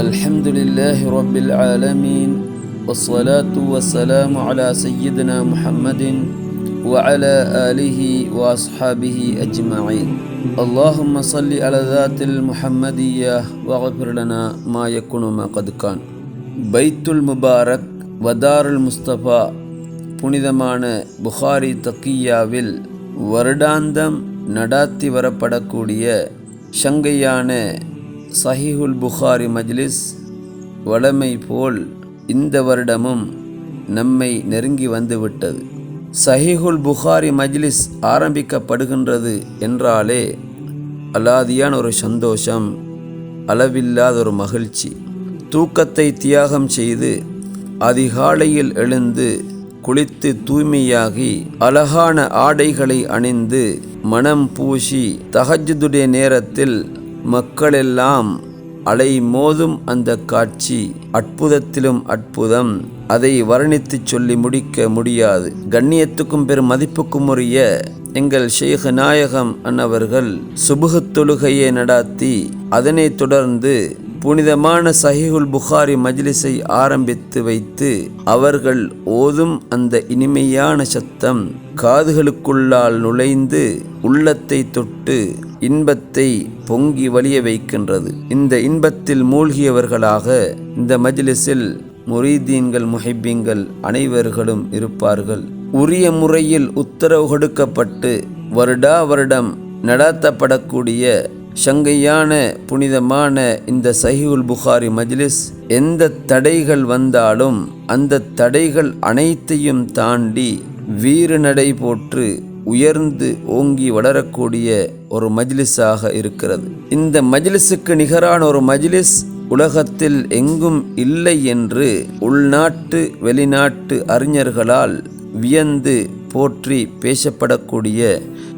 الحمد لله رب العالمين والصلاة والسلام على سيدنا محمد وعلى آله وأصحابه أجمعين اللهم صل على ذات المحمدية واغفر لنا ما يكون ما قد كان பைத்துல் Mubarak வதாருல் Mustafa புனிதமான புகாரி தக்கியாவில் வருடாந்தம் நடாத்தி வரப்படக்கூடிய ஷங்கையான சஹீஹுல் புகாரி மஜ்லிஸ் வழமை போல் இந்த வருடமும் நம்மை நெருங்கி வந்துவிட்டது. சஹீஹுல் புகாரி மஜ்லிஸ் ஆரம்பிக்கப்படுகின்றது என்றாலே அலாதியான ஒரு சந்தோஷம், அளவில்லாத ஒரு மகிழ்ச்சி. தூக்கத்தை தியாகம் செய்து அதிகாலையில் எழுந்து குளித்து தூய்மையாகி அழகான ஆடைகளை அணிந்து மனம் பூசி தஹஜ்ஜுடைய நேரத்தில் மக்களெல்லாம் அலை மோதும் அந்த காட்சி அற்புதத்திலும் அற்புதம். அதை வர்ணித்து சொல்லி முடிக்க முடியாது. கண்ணியத்துக்கும் பெரும் மதிப்புக்கும் உரிய எங்கள் ஷேக் நாயகம் அன்னவர்கள் சுபுஹ் தொழுகையை நடாத்தி அதனைத் தொடர்ந்து புனிதமான சஹீஹுல் புகாரி மஜ்லிஸை ஆரம்பித்து வைத்து அவர்கள் ஓதும் அந்த இனிமையான சத்தம் காதுகளுக்குள்ளால் நுழைந்து உள்ளத்தை தொட்டு இன்பத்தை பொங்கி வழிய வைக்கின்றது. இந்த இன்பத்தில் மூழ்கியவர்களாக இந்த மஜ்லிஸில் முரீதீன்கள் முஹிப்பீன்கள் அனைவர்களும் இருப்பார்கள். உரிய முறையில் உத்தரவு கொடுக்கப்பட்டு வருடா வருடம் நடாத்தப்படக்கூடிய ஷங்கையான புனிதமான இந்த சஹீஹுல் புகாரி மஜ்லிஸ் எந்த தடைகள் வந்தாலும் அந்த தடைகள் அனைத்தையும் தாண்டி வீறு நடை போற்று உயர்ந்து ஓங்கி வளரக்கூடிய ஒரு மஜ்லிஸாக இருக்கிறது. இந்த மஜ்லிஸுக்கு நிகரான ஒரு மஜ்லிஸ் உலகத்தில் எங்கும் இல்லை என்று உள்நாட்டு வெளிநாட்டு அறிஞர்களால் வியந்து போற்றி பேசப்படக்கூடிய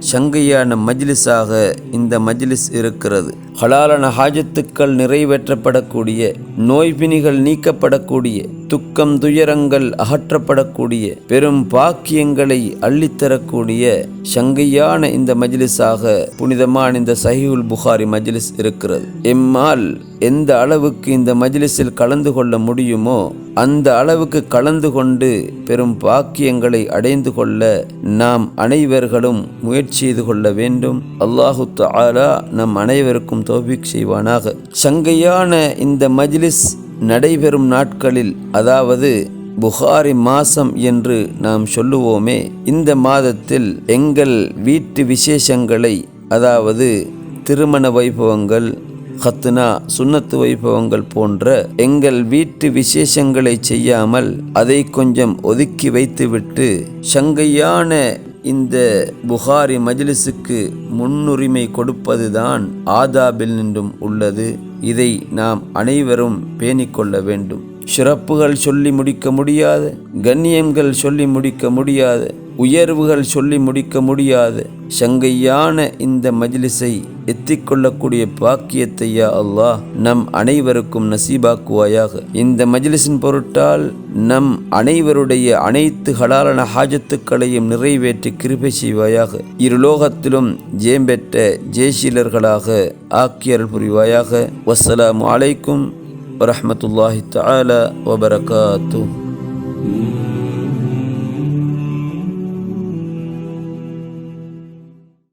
ஷங்கையான மஜ்லிஸாக இந்த மஜ்லிஸ் இருக்கிறது. ஹலாலான ஹாஜத்துக்கள் நிறைவேற்றப்படக்கூடிய, நோய்பிணிகள் நீக்கப்படக்கூடிய, துக்கம் துயரங்கள் அகற்றப்படக்கூடிய, பெரும் பாக்கியங்களை அள்ளித்தரக்கூடிய ஷங்கையான இந்த மஜ்லிஸாக புனிதமான இந்த சஹீஹுல் புகாரி மஜ்லிஸ் இருக்கிறது. எம்மால் எந்த அளவுக்கு இந்த மஜ்லிஸில் கலந்து கொள்ள முடியுமோ அந்த அளவுக்கு கலந்து கொண்டு பெரும் பாக்கியங்களை அடைந்து கொள்ள நாம் அனைவர்களும் முயற்சி செய்து கொள்ள வேண்டும். அல்லாஹு தஆலா நம் அனைவருக்கும் தௌஃபீக் செய்வானாக. ஷங்கையான இந்த மஜ்லிஸ் நடைபெறும் நாட்களில், அதாவது புகாரி மாசம் என்று நாம் சொல்லுவோமே, இந்த மாதத்தில் எங்கள் வீட்டு விசேஷங்களை, அதாவது திருமண வைபவங்கள், ஹத்னா சுன்னத்து வைபவங்கள் போன்ற எங்கள் வீட்டு விசேஷங்களை செய்யாமல் அதை கொஞ்சம் ஒதுக்கி வைத்துவிட்டு ஷங்கையான இந்த புகாரி மஜ்லிஸுக்கு முன்னுரிமை கொடுப்பதுதான் ஆதாபில் நின்றும் உள்ளது. இதை நாம் அனைவரும் பேணிக்கொள்ள வேண்டும். சிறப்புகள் சொல்லி முடிக்க முடியாது, கண்ணியங்கள் சொல்லி முடிக்க முடியாது, உயர்வுகள் சொல்லி முடிக்க முடியாது ஷங்கையான இந்த மஜ்லிஸை எத்திக்கொள்ளக்கூடிய பாக்கியத்தை யா அல்லாஹ் நம் அனைவருக்கும் நசீபாக்குவாயாக. இந்த மஜ்லிஸின் பொருட்டால் நம் அனைவருடைய அனைத்து ஹலாலான ஹாஜத்துக்களையும் நிறைவேற்றி கிருபை செய்வாயாக. இருலோகத்திலும் ஜேம்பெற்ற ஜெயசீலர்களாக ஆக்கியருள் புரிவாயாக. வஸ்ஸலாமு அலைக்கும் வரஹ்மத்துல்லாஹி தஆலா வபரகாத்துஹு.